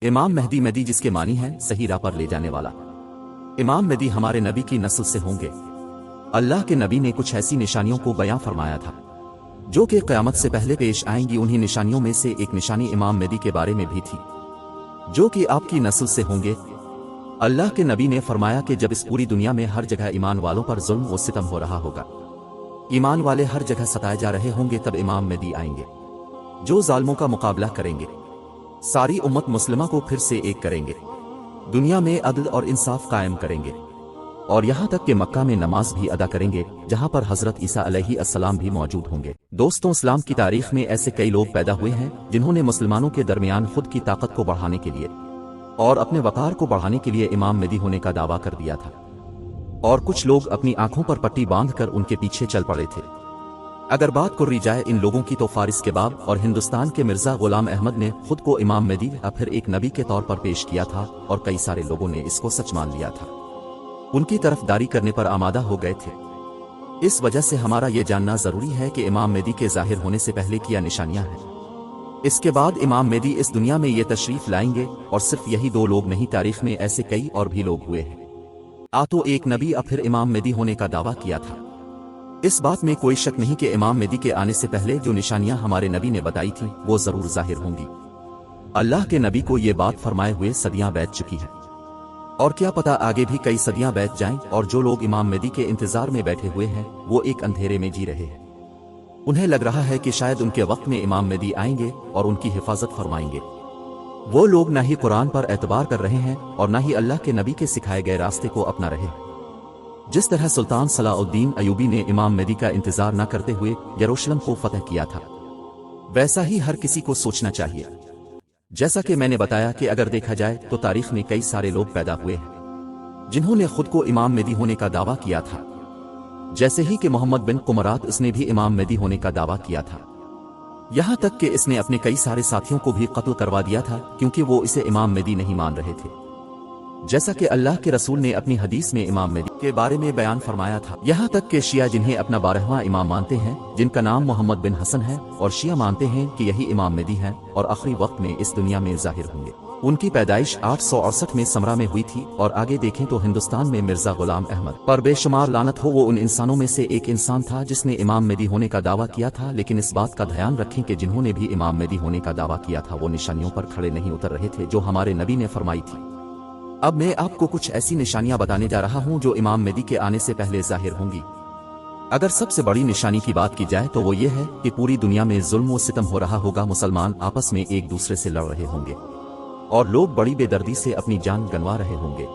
امام مہدی مہدی جس کے معنی ہے صحیح راہ پر لے جانے والا۔ امام مہدی ہمارے نبی کی نسل سے ہوں گے۔ اللہ کے نبی نے کچھ ایسی نشانیوں کو بیان فرمایا تھا جو کہ قیامت سے پہلے پیش آئیں گی۔ انہی نشانیوں میں سے ایک نشانی امام مہدی کے بارے میں بھی تھی جو کہ آپ کی نسل سے ہوں گے۔ اللہ کے نبی نے فرمایا کہ جب اس پوری دنیا میں ہر جگہ ایمان والوں پر ظلم و ستم ہو رہا ہوگا، ایمان والے ہر جگہ ستائے جا رہے ہوں گے، تب امام مہدی آئیں گے جو ظالموں کا مقابلہ کریں گے، ساری امت مسلمہ کو پھر سے ایک کریں گے، دنیا میں عدل اور انصاف قائم کریں گے، اور یہاں تک کہ مکہ میں نماز بھی ادا کریں گے جہاں پر حضرت عیسیٰ علیہ السلام بھی موجود ہوں گے۔ دوستوں، اسلام کی تاریخ میں ایسے کئی لوگ پیدا ہوئے ہیں جنہوں نے مسلمانوں کے درمیان خود کی طاقت کو بڑھانے کے لیے اور اپنے وقار کو بڑھانے کے لیے امام مہدی ہونے کا دعویٰ کر دیا تھا، اور کچھ لوگ اپنی آنکھوں پر پٹی باندھ کر ان کے پیچھے چل پڑے تھے۔ اگر بات کری جائے ان لوگوں کی تو فارس کے باب اور ہندوستان کے مرزا غلام احمد نے خود کو امام مہدی یا پھر ایک نبی کے طور پر پیش کیا تھا، اور کئی سارے لوگوں نے اس کو سچ مان لیا تھا، ان کی طرفداری کرنے پر آمادہ ہو گئے تھے۔ اس وجہ سے ہمارا یہ جاننا ضروری ہے کہ امام مہدی کے ظاہر ہونے سے پہلے کیا نشانیاں ہیں۔ اس کے بعد امام مہدی اس دنیا میں یہ تشریف لائیں گے، اور صرف یہی دو لوگ نہیں، تاریخ میں ایسے کئی اور بھی لوگ ہوئے ہیں تو ایک نبی یا پھر امام مہدی ہونے کا دعویٰ کیا تھا۔ اس بات میں کوئی شک نہیں کہ امام مہدی کے آنے سے پہلے جو نشانیاں ہمارے نبی نے بتائی تھیں وہ ضرور ظاہر ہوں گی۔ اللہ کے نبی کو یہ بات فرمائے ہوئے صدیاں بیت چکی ہیں، اور کیا پتہ آگے بھی کئی صدیاں بیت جائیں، اور جو لوگ امام مہدی کے انتظار میں بیٹھے ہوئے ہیں وہ ایک اندھیرے میں جی رہے ہیں۔ انہیں لگ رہا ہے کہ شاید ان کے وقت میں امام مہدی آئیں گے اور ان کی حفاظت فرمائیں گے۔ وہ لوگ نہ ہی قرآن پر اعتبار کر رہے ہیں اور نہ ہی اللہ کے نبی کے سکھائے گئے راستے کو اپنا رہے ہیں۔ جس طرح سلطان صلاح الدین ایوبی نے امام مہدی کا انتظار نہ کرتے ہوئے یروشلم کو فتح کیا تھا، ویسا ہی ہر کسی کو سوچنا چاہیے۔ جیسا کہ میں نے بتایا کہ اگر دیکھا جائے تو تاریخ میں کئی سارے لوگ پیدا ہوئے ہیں جنہوں نے خود کو امام مہدی ہونے کا دعویٰ کیا تھا، جیسے ہی کہ محمد بن قمرات، اس نے بھی امام مہدی ہونے کا دعویٰ کیا تھا، یہاں تک کہ اس نے اپنے کئی سارے ساتھیوں کو بھی قتل کروا دیا تھا کیونکہ وہ اسے امام مہدی نہیں مان رہے تھے، جیسا کہ اللہ کے رسول نے اپنی حدیث میں امام مہدی کے بارے میں بیان فرمایا تھا۔ یہاں تک کہ شیعہ جنہیں اپنا 12واں امام مانتے ہیں، جن کا نام محمد بن حسن ہے، اور شیعہ مانتے ہیں کہ یہی امام مہدی ہیں اور آخری وقت میں اس دنیا میں ظاہر ہوں گے۔ ان کی پیدائش 868 میں سمرا میں ہوئی تھی، اور آگے دیکھیں تو ہندوستان میں مرزا غلام احمد پر بے شمار لعنت ہو، وہ ان انسانوں میں سے ایک انسان تھا جس نے امام مہدی ہونے کا دعویٰ کیا تھا۔ لیکن اس بات کا دھیان رکھیں کہ جنہوں نے بھی امام مہدی ہونے کا دعویٰ کیا تھا وہ نشانیوں پر کھڑے نہیں اتر رہے تھے جو ہمارے نبی نے فرمائی تھی۔ اب میں آپ کو کچھ ایسی نشانیاں بتانے جا رہا ہوں جو امام مہدی کے آنے سے پہلے ظاہر ہوں گی۔ اگر سب سے بڑی نشانی کی بات کی جائے تو وہ یہ ہے کہ پوری دنیا میں ظلم و ستم ہو رہا ہوگا، مسلمان آپس میں ایک دوسرے سے لڑ رہے ہوں گے، اور لوگ بڑی بے دردی سے اپنی جان گنوا رہے ہوں گے۔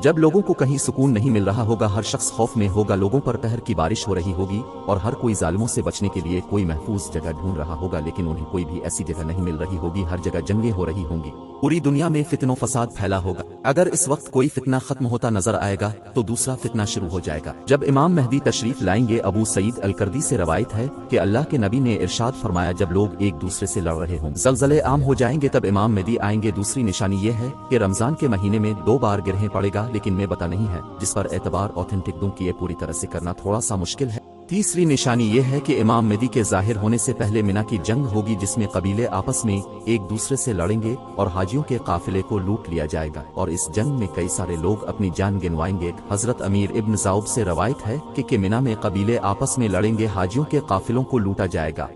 جب لوگوں کو کہیں سکون نہیں مل رہا ہوگا، ہر شخص خوف میں ہوگا، لوگوں پر قہر کی بارش ہو رہی ہوگی، اور ہر کوئی ظالموں سے بچنے کے لیے کوئی محفوظ جگہ ڈھونڈ رہا ہوگا، لیکن انہیں کوئی بھی ایسی جگہ نہیں مل رہی ہوگی، ہر جگہ جنگیں ہو رہی ہوں گی، پوری دنیا میں فتن و فساد پھیلا ہوگا۔ اگر اس وقت کوئی فتنہ ختم ہوتا نظر آئے گا تو دوسرا فتنہ شروع ہو جائے گا۔ جب امام مہدی تشریف لائیں گے، ابو سعید الکردی سے روایت ہے کہ اللہ کے نبی نے ارشاد فرمایا، جب لوگ ایک دوسرے سے لڑ رہے ہوں، زلزلے عام ہو جائیں گے، تب امام مہدی آئیں گے۔ دوسری نشانی یہ ہے کہ رمضان کے مہینے میں 2 بار گرہیں پڑے گا، لیکن میں بتا نہیں ہے جس پر اعتبار اوتھینٹک دوں کی پوری طرح سے کرنا تھوڑا سا مشکل ہے۔ تیسری نشانی یہ ہے کہ امام مہدی کے ظاہر ہونے سے پہلے مینا کی جنگ ہوگی، جس میں قبیلے آپس میں ایک دوسرے سے لڑیں گے اور حاجیوں کے قافلے کو لوٹ لیا جائے گا، اور اس جنگ میں کئی سارے لوگ اپنی جان گنوائیں گے۔ حضرت امیر ابن زاؤب سے روایت ہے کہ مینا میں قبیلے آپس میں لڑیں گے، حاجیوں کے قافلوں کو لوٹا جائے گا،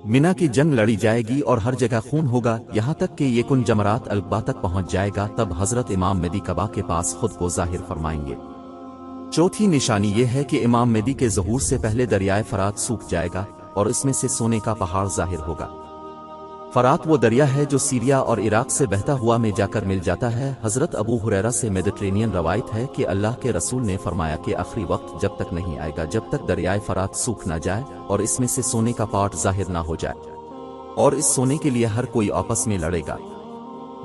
مینا کی جنگ لڑی جائے گی اور ہر جگہ خون ہوگا، یہاں تک کہ یہ کن جمرات القبا تک پہنچ جائے گا، تب حضرت امام مہدی کعبہ کے پاس خود کو ظاہر فرمائیں گے۔ چوتھی نشانی یہ ہے کہ امام مہدی کے ظہور سے پہلے دریائے فرات سوکھ جائے گا اور اس میں سے سونے کا پہاڑ ظاہر ہوگا۔ فرات وہ دریا ہے جو سیریا اور عراق سے بہتا ہوا میں جا کر مل جاتا ہے۔ حضرت ابو ہریرہ سے میڈیٹرینین روایت ہے کہ اللہ کے رسول نے فرمایا کہ آخری وقت جب تک نہیں آئے گا جب تک دریائے فرات سوکھ نہ جائے اور اس میں سے سونے کا پاٹ ظاہر نہ ہو جائے، اور اس سونے کے لیے ہر کوئی آپس میں لڑے گا،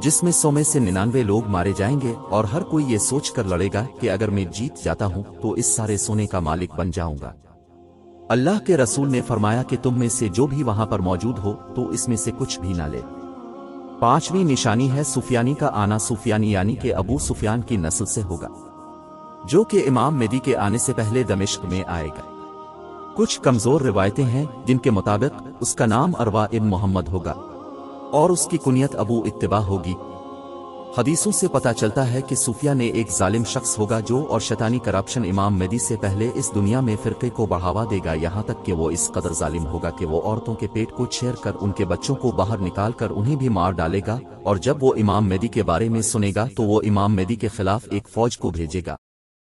جس میں 100 میں سے 99 لوگ مارے جائیں گے، اور ہر کوئی یہ سوچ کر لڑے گا کہ اگر میں جیت جاتا ہوں تو اس سارے سونے کا مالک بن جاؤں گا۔ اللہ کے رسول نے فرمایا کہ تم میں سے جو بھی وہاں پر موجود ہو تو اس میں سے کچھ بھی نہ لے۔ پانچویں نشانی ہے سفیانی کا آنا۔ سفیانی یعنی کہ ابو سفیان کی نسل سے ہوگا، جو کہ امام مہدی کے آنے سے پہلے دمشق میں آئے گا۔ کچھ کمزور روایتیں ہیں جن کے مطابق اس کا نام اروا ابن محمد ہوگا، اور اس کی کنیت ابو اتباع ہوگی۔ حدیثوں سے پتہ چلتا ہے کہ صوفیہ نے ایک ظالم شخص ہوگا جو اور شیطانی کرپشن امام مہدی سے پہلے اس دنیا میں فرقے کو بڑھاوا دے گا، یہاں تک کہ وہ اس قدر ظالم ہوگا کہ وہ عورتوں کے پیٹ کو چھیر کر ان کے بچوں کو باہر نکال کر انہیں بھی مار ڈالے گا، اور جب وہ امام مہدی کے بارے میں سنے گا تو وہ امام مہدی کے خلاف ایک فوج کو بھیجے گا۔